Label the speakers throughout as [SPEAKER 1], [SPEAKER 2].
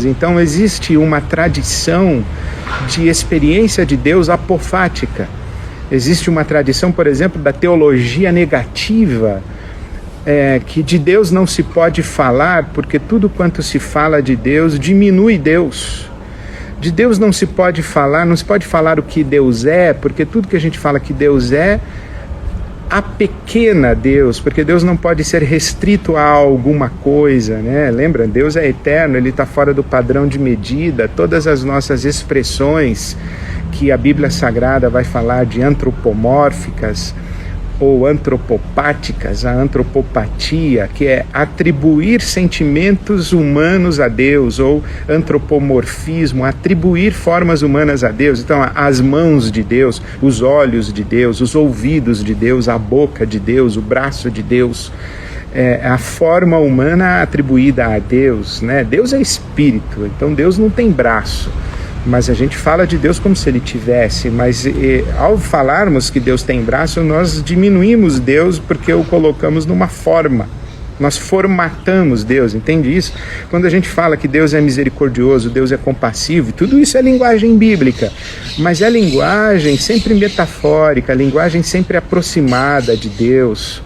[SPEAKER 1] Então existe uma tradição de experiência de Deus apofática. Existe uma tradição, por exemplo, da teologia negativa, que de Deus não se pode falar, porque tudo quanto se fala de Deus diminui Deus. De Deus não se pode falar o que Deus é, porque tudo que a gente fala que Deus é, apequena Deus, porque Deus não pode ser restrito a alguma coisa, né? Lembra? Deus é eterno, Ele está fora do padrão de medida. Todas as nossas expressões que a Bíblia Sagrada vai falar de antropomórficas ou antropopáticas, a antropopatia, que é atribuir sentimentos humanos a Deus, ou antropomorfismo, atribuir formas humanas a Deus. Então, as mãos de Deus, os olhos de Deus, os ouvidos de Deus, a boca de Deus, o braço de Deus, a forma humana atribuída a Deus, né? Deus é espírito, então Deus não tem braço. Mas a gente fala de Deus como se Ele tivesse, mas ao falarmos que Deus tem braço, nós diminuímos Deus porque o colocamos numa forma. Nós formatamos Deus, entende isso? Quando a gente fala que Deus é misericordioso, Deus é compassivo, tudo isso é linguagem bíblica, mas é linguagem sempre metafórica, linguagem sempre aproximada de Deus.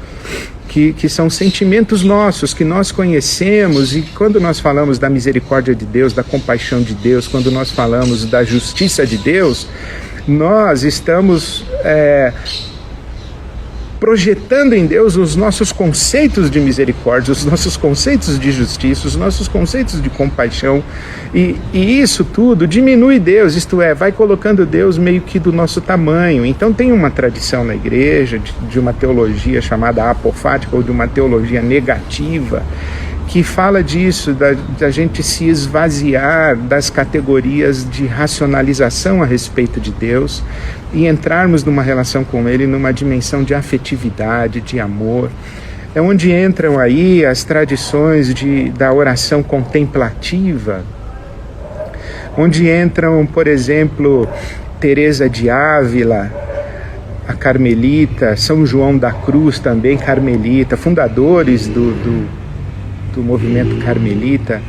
[SPEAKER 1] Que são sentimentos nossos, que nós conhecemos, e quando nós falamos da misericórdia de Deus, da compaixão de Deus, quando nós falamos da justiça de Deus, nós estamos projetando em Deus os nossos conceitos de misericórdia, os nossos conceitos de justiça, os nossos conceitos de compaixão, e isso tudo diminui Deus, isto é, vai colocando Deus meio que do nosso tamanho. Então tem uma tradição na igreja de uma teologia chamada apofática, ou de uma teologia negativa, que fala disso, da gente se esvaziar das categorias de racionalização a respeito de Deus e entrarmos numa relação com Ele numa dimensão de afetividade, de amor. É onde entram aí as tradições da oração contemplativa, onde entram, por exemplo, Teresa de Ávila, a carmelita, São João da Cruz também carmelita, fundadores do movimento carmelita,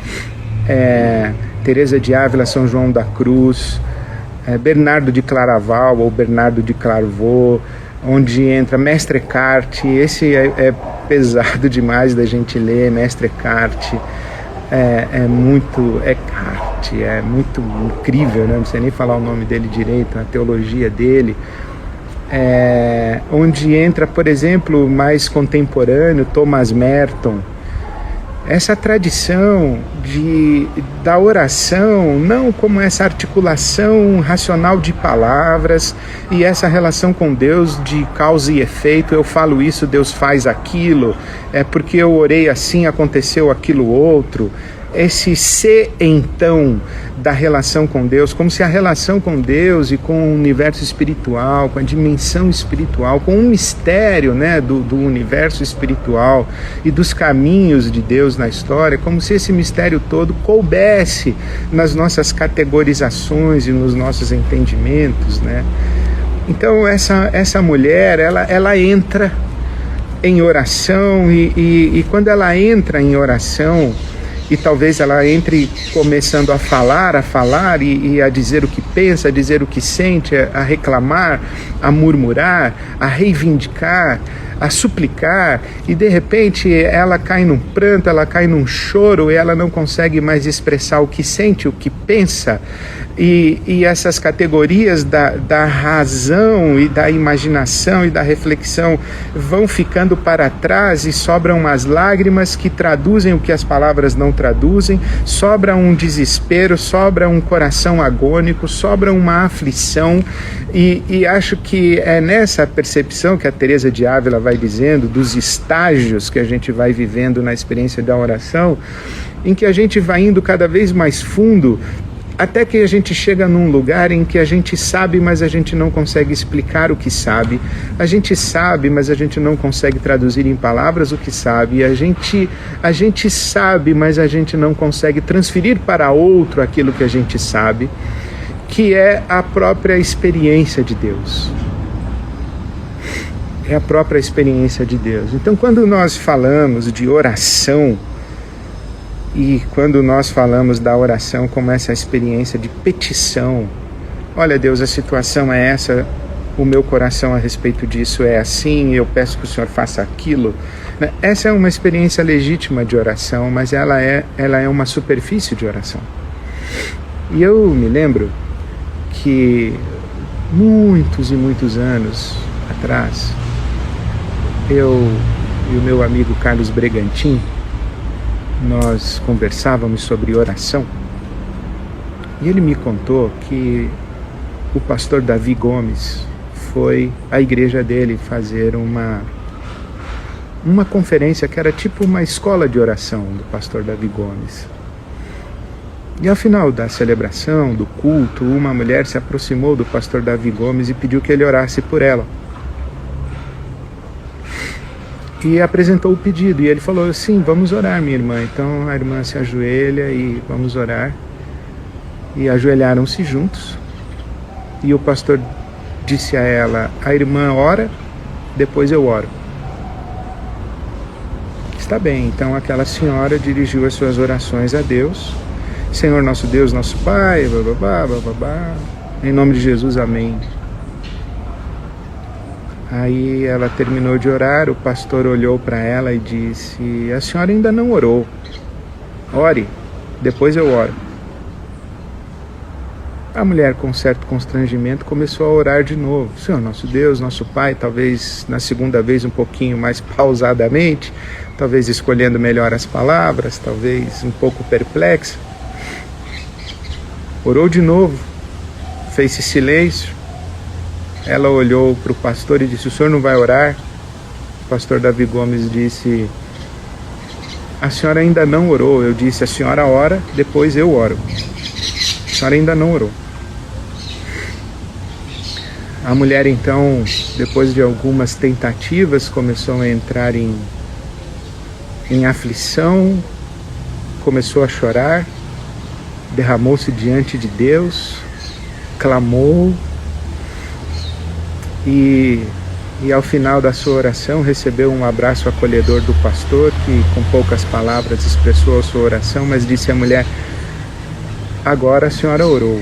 [SPEAKER 1] Teresa de Ávila, São João da Cruz, Bernardo de Claraval ou Bernardo de Clairvaux, onde entra Mestre Eckhart. Esse é pesado demais da gente ler. Mestre Eckhart é muito incrível, né? Não sei nem falar o nome dele direito, a teologia dele. Onde entra, por exemplo, mais contemporâneo, Thomas Merton. Essa tradição da oração, não como essa articulação racional de palavras, e essa relação com Deus de causa e efeito, eu falo isso, Deus faz aquilo, porque eu orei assim, aconteceu aquilo outro. Esse ser então da relação com Deus, como se a relação com Deus e com o universo espiritual, com a dimensão espiritual, com o mistério, né, do universo espiritual e dos caminhos de Deus na história, como se esse mistério todo coubesse nas nossas categorizações e nos nossos entendimentos, né? Então essa mulher, ela entra em oração e quando ela entra em oração, e talvez ela entre começando a falar e a dizer o que pensa, a dizer o que sente, a reclamar, a murmurar, a reivindicar, a suplicar, e de repente ela cai num pranto, ela cai num choro, e ela não consegue mais expressar o que sente, o que pensa, e essas categorias da razão e da imaginação e da reflexão vão ficando para trás, e sobram umas lágrimas que traduzem o que as palavras não traduzem, sobra um desespero, sobra um coração agônico, sobra uma aflição, e acho que é nessa percepção que a Teresa de Ávila vai dizendo, dos estágios que a gente vai vivendo na experiência da oração, em que a gente vai indo cada vez mais fundo, até que a gente chega num lugar em que a gente sabe, mas a gente não consegue explicar o que sabe. A gente sabe, mas a gente não consegue traduzir em palavras o que sabe. A gente sabe, mas a gente não consegue transferir para outro aquilo que a gente sabe, que é a própria experiência de Deus. É a própria experiência de Deus. Então, quando nós falamos de oração, E quando nós falamos da oração como essa experiência de petição, olha Deus, a situação é essa, o meu coração a respeito disso é assim, eu peço que o Senhor faça aquilo. Essa é uma experiência legítima de oração, mas ela é uma superfície de oração. E eu me lembro que muitos e muitos anos atrás, eu e o meu amigo Carlos Bregantin, nós conversávamos sobre oração, e ele me contou que o pastor Davi Gomes foi à igreja dele fazer uma conferência que era tipo uma escola de oração do pastor Davi Gomes. E ao final da celebração, do culto, uma mulher se aproximou do pastor Davi Gomes e pediu que ele orasse por ela. E apresentou o pedido, e ele falou, sim, vamos orar, minha irmã. Então a irmã se ajoelha e vamos orar. E ajoelharam-se juntos. E o pastor disse a ela, a irmã ora, depois eu oro. Está bem, então aquela senhora dirigiu as suas orações a Deus. Senhor nosso Deus, nosso Pai, bababá, bababá, em nome de Jesus, amém. Aí ela terminou de orar, o pastor olhou para ela e disse, a senhora ainda não orou, ore, depois eu oro. A mulher, com certo constrangimento, começou a orar de novo. Senhor nosso Deus, nosso Pai, talvez na segunda vez um pouquinho mais pausadamente, talvez escolhendo melhor as palavras, talvez um pouco perplexa. Orou de novo, fez-se silêncio. Ela olhou para o pastor e disse, o senhor não vai orar? O pastor Davi Gomes disse, a senhora ainda não orou. Eu disse, a senhora ora, depois eu oro. A senhora ainda não orou. A mulher então, depois de algumas tentativas, começou a entrar em aflição, começou a chorar, derramou-se diante de Deus, clamou, e ao final da sua oração recebeu um abraço acolhedor do pastor, que com poucas palavras expressou a sua oração, mas disse à mulher, agora a senhora orou,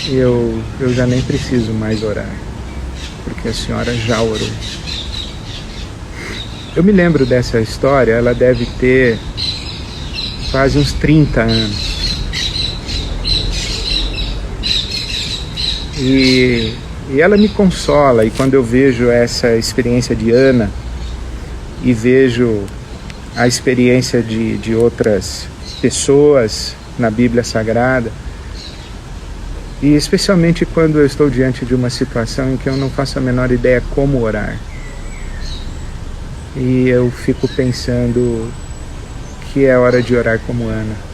[SPEAKER 1] eu já nem preciso mais orar, porque a senhora já orou. Eu me lembro dessa história, ela deve ter quase uns 30 anos. E ela me consola, e quando eu vejo essa experiência de Ana e vejo a experiência de outras pessoas na Bíblia Sagrada, e especialmente quando eu estou diante de uma situação em que eu não faço a menor ideia como orar, e eu fico pensando que é hora de orar como Ana.